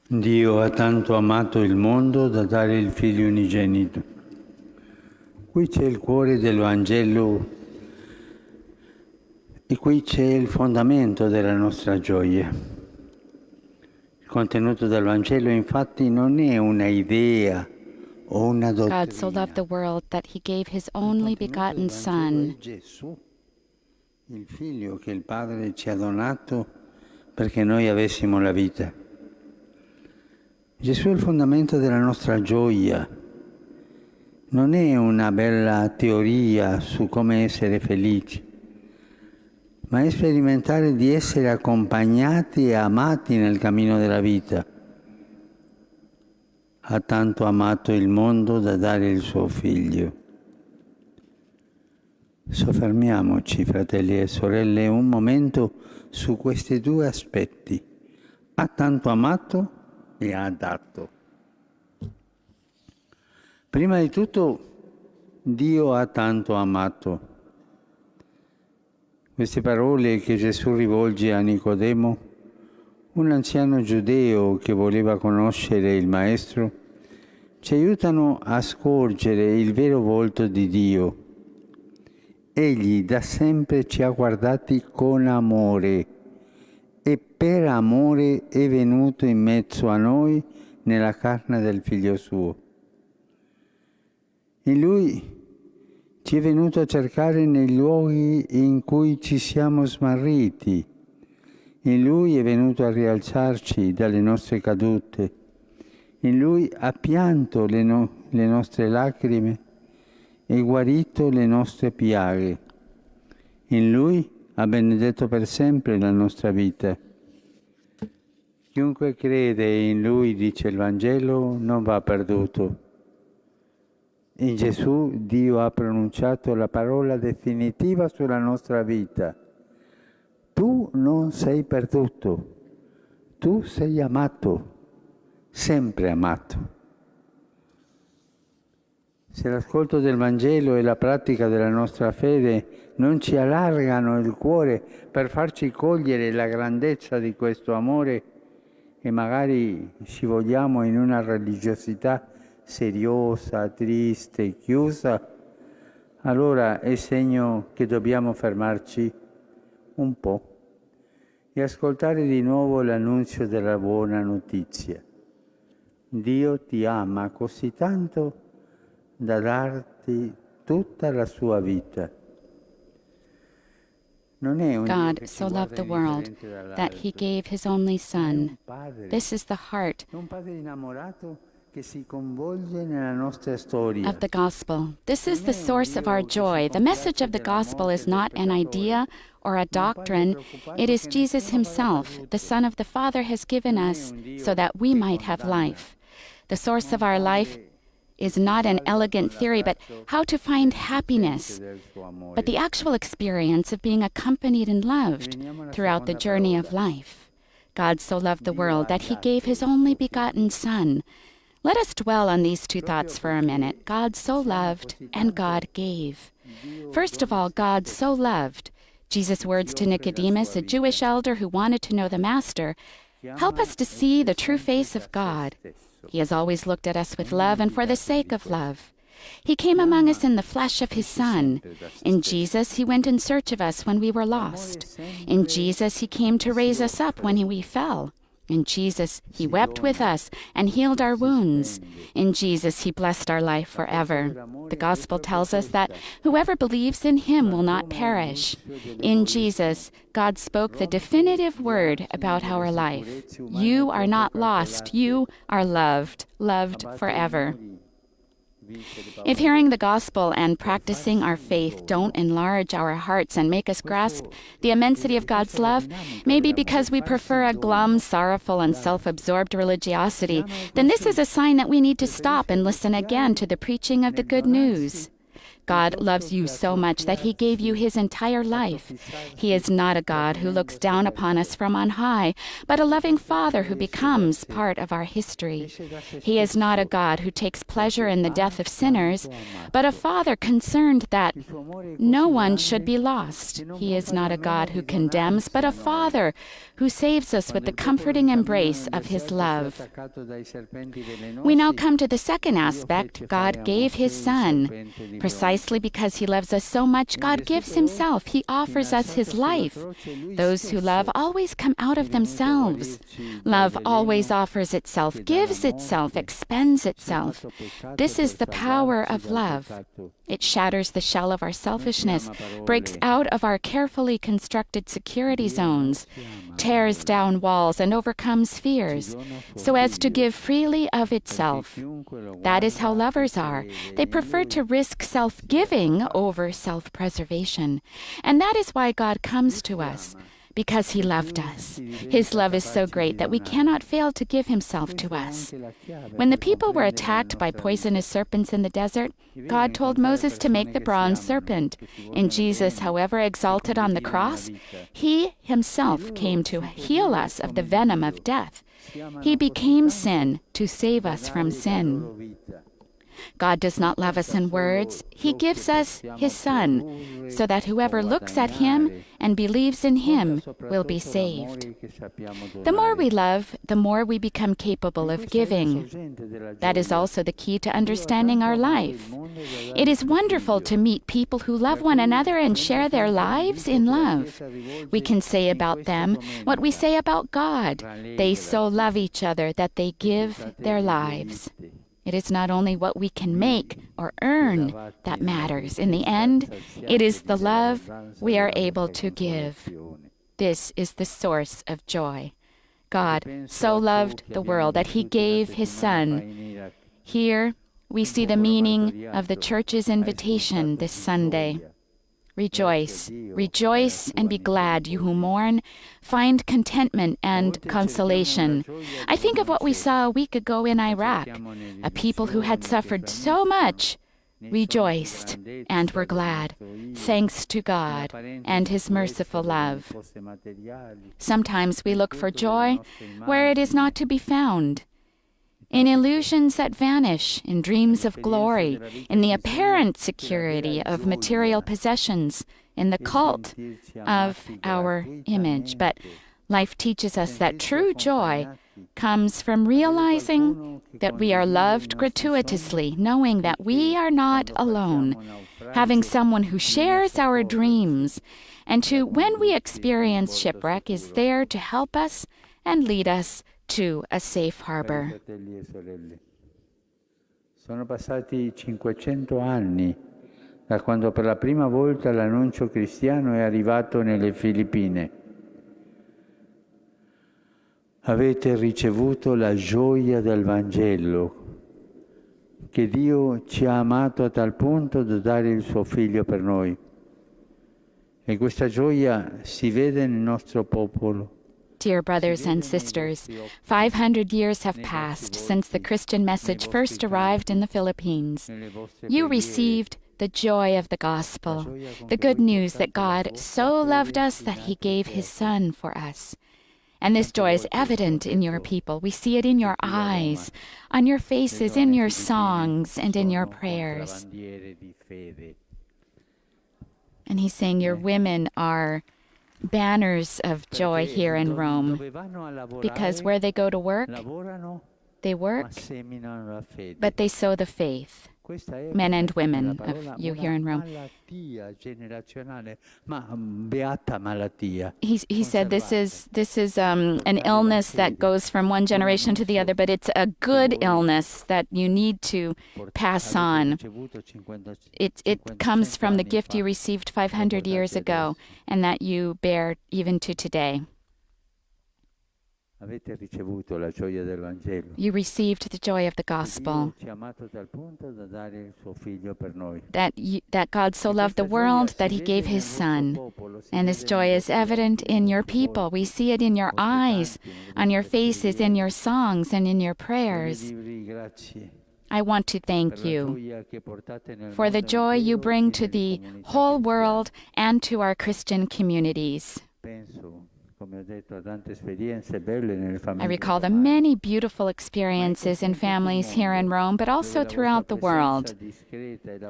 Dio ha tanto amato il mondo da dare il Figlio unigenito. Qui c'è il cuore del Vangelo e qui c'è il fondamento della nostra gioia. Il contenuto del Vangelo infatti non è una idea o una dottrina. God so loved the world that he gave his only begotten Son. È Gesù, il Figlio che il Padre ci ha donato perché noi avessimo la vita. Gesù è il fondamento della nostra gioia. Non è una bella teoria su come essere felici, ma è sperimentare di essere accompagnati e amati nel cammino della vita. Ha tanto amato il mondo da dare il suo Figlio. Soffermiamoci, fratelli e sorelle, un momento su questi due aspetti. Ha tanto amato e ha dato. Prima di tutto, Dio ha tanto amato. Queste parole che Gesù rivolge a Nicodemo, un anziano giudeo che voleva conoscere il Maestro, ci aiutano a scorgere il vero volto di Dio. Egli da sempre ci ha guardati con amore e per amore è venuto in mezzo a noi nella carne del Figlio suo. In Lui ci è venuto a cercare nei luoghi in cui ci siamo smarriti. In Lui è venuto a rialzarci dalle nostre cadute. In Lui ha pianto le nostre lacrime e guarito le nostre piaghe. In Lui ha benedetto per sempre la nostra vita. Chiunque crede in Lui, dice il Vangelo, non va perduto. In Gesù Dio ha pronunciato la parola definitiva sulla nostra vita. Tu non sei perduto, tu sei amato, sempre amato. Se l'ascolto del Vangelo e la pratica della nostra fede non ci allargano il cuore per farci cogliere la grandezza di questo amore e magari scivoliamo in una religiosità seriosa, triste, chiusa, allora è segno che dobbiamo fermarci un po' e ascoltare di nuovo l'annunzio della buona notizia. Dio ti ama così tanto da darti tutta la sua vita. God so loved the world that he gave his only Son. This is the heart of the gospel. This is the source of our joy. The message of the gospel is not an idea or a doctrine. It is Jesus himself, the Son of the Father, has given us so that we might have life. The source of our life is not an elegant theory, but how to find happiness, but the actual experience of being accompanied and loved throughout the journey of life. God so loved the world that he gave his only begotten Son. Let us dwell on these two thoughts for a minute. God so loved and God gave. First of all, God so loved. Jesus' words to Nicodemus, a Jewish elder who wanted to know the Master, help us to see the true face of God. He has always looked at us with love and for the sake of love. He came among us in the flesh of his Son. In Jesus, he went in search of us when we were lost. In Jesus, he came to raise us up when we fell. In Jesus, he wept with us and healed our wounds. In Jesus, he blessed our life forever. The gospel tells us that whoever believes in him will not perish. In Jesus, God spoke the definitive word about our life. You are not lost. You are loved, loved forever. If hearing the gospel and practicing our faith don't enlarge our hearts and make us grasp the immensity of God's love, maybe because we prefer a glum, sorrowful, and self-absorbed religiosity, then this is a sign that we need to stop and listen again to the preaching of the good news. God loves you so much that he gave you his entire life. He is not a God who looks down upon us from on high, but a loving Father who becomes part of our history. He is not a God who takes pleasure in the death of sinners, but a Father concerned that no one should be lost. He is not a God who condemns, but a Father who saves us with the comforting embrace of his love. We now come to the second aspect. God gave his Son. Precisely because he loves us so much, God gives himself. He offers us his life. Those who love always come out of themselves. Love always offers itself, gives itself, expends itself. This is the power of love. It shatters the shell of our selfishness, breaks out of our carefully constructed security zones, tears down walls, and overcomes fears, so as to give freely of itself. That is how lovers are. They prefer to risk self-giving over self-preservation. And that is why God comes to us, because he loved us. His love is so great that we cannot fail to give himself to us. When the people were attacked by poisonous serpents in the desert, God told Moses to make the bronze serpent. In Jesus, however, exalted on the cross, he himself came to heal us of the venom of death. He became sin to save us from sin. God does not love us in words. He gives us his Son, so that whoever looks at him and believes in him will be saved. The more we love, the more we become capable of giving. That is also the key to understanding our life. It is wonderful to meet people who love one another and share their lives in love. We can say about them what we say about God. They so love each other that they give their lives. It is not only what we can make or earn that matters. In the end, it is the love we are able to give. This is the source of joy. God so loved the world that he gave his Son. Here we see the meaning of the Church's invitation this Sunday. Rejoice, rejoice and be glad, you who mourn. Find contentment and consolation. I think of what we saw a week ago in Iraq. A people who had suffered so much rejoiced and were glad, thanks to God and his merciful love. Sometimes we look for joy where it is not to be found. In illusions that vanish, in dreams of glory, in the apparent security of material possessions, in the cult of our image. But life teaches us that true joy comes from realizing that we are loved gratuitously, knowing that we are not alone, having someone who shares our dreams, and who, when we experience shipwreck, is there to help us and lead us to a safe harbor. Sono passati 500 anni da quando per la prima volta l'annuncio cristiano è arrivato nelle Filippine. Avete ricevuto la gioia del Vangelo, che Dio ci ha amato a tal punto da dare il suo Figlio per noi. E questa gioia si vede nel nostro popolo. Dear brothers and sisters, 500 years have passed since the Christian message first arrived in the Philippines. You received the joy of the gospel, the good news that God so loved us that he gave his Son for us. And this joy is evident in your people. We see it in your eyes, on your faces, in your songs, and in your prayers. And he's saying your women are banners of joy here in Rome, because where they go to work, they work, but they sow the faith. Men and women of you here in Rome. He said this is an illness that goes from one generation to the other, but it's a good illness that you need to pass on. It comes from the gift you received 500 years ago and that you bear even to today. You received the joy of the gospel, that God so loved the world that he gave his Son. And this joy is evident in your people. We see it in your eyes, on your faces, in your songs, and in your prayers. I want to thank you for the joy you bring to the whole world and to our Christian communities. I recall the many beautiful experiences in families here in Rome, but also throughout the world,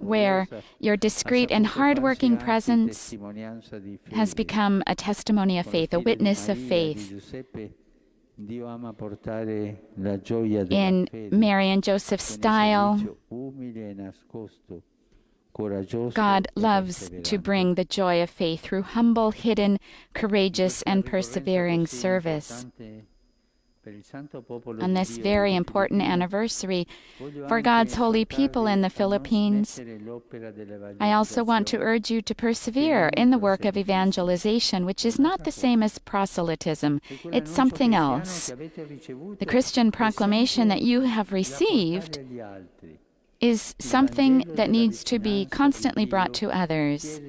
where your discreet and hardworking presence has become a testimony of faith, a witness of faith. In Mary and Joseph's style, God loves to bring the joy of faith through humble, hidden, courageous, and persevering service. On this very important anniversary for God's holy people in the Philippines, I also want to urge you to persevere in the work of evangelization, which is not the same as proselytism. It's something else. The Christian proclamation that you have received is something that needs to be constantly brought to others.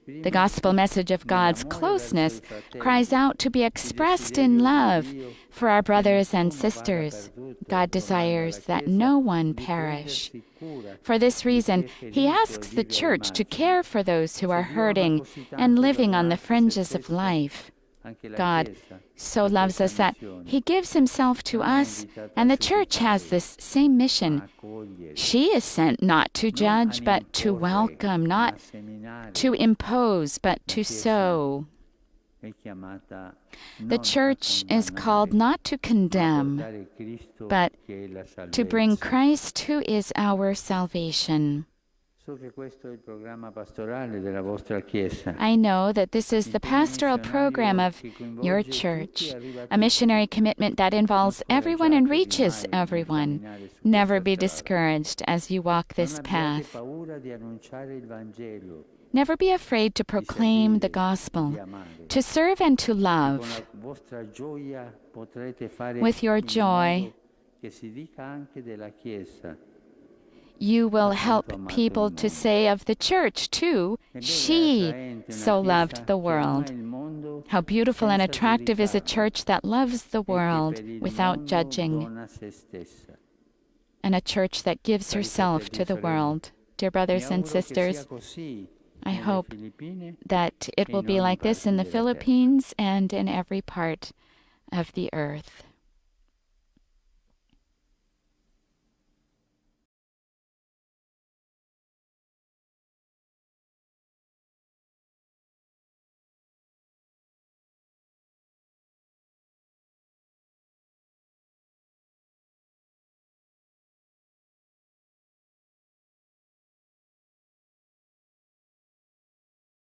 The gospel message of God's closeness cries out to be expressed in love for our brothers and sisters. God desires that no one perish. For this reason, He asks the Church to care for those who are hurting and living on the fringes of life. God so loves us that He gives Himself to us, and the Church has this same mission. She is sent not to judge, but to welcome, not to impose, but to sow. The Church is called not to condemn, but to bring Christ, who is our salvation. I know that this is the pastoral program of your church, a missionary commitment that involves everyone and reaches everyone. Never be discouraged as you walk this path. Never be afraid to proclaim the gospel, to serve and to love. With your joy, you will help people to say of the Church, too, she so loved the world. How beautiful and attractive is a church that loves the world without judging, and a church that gives herself to the world. Dear brothers and sisters, I hope that it will be like this in the Philippines and in every part of the earth.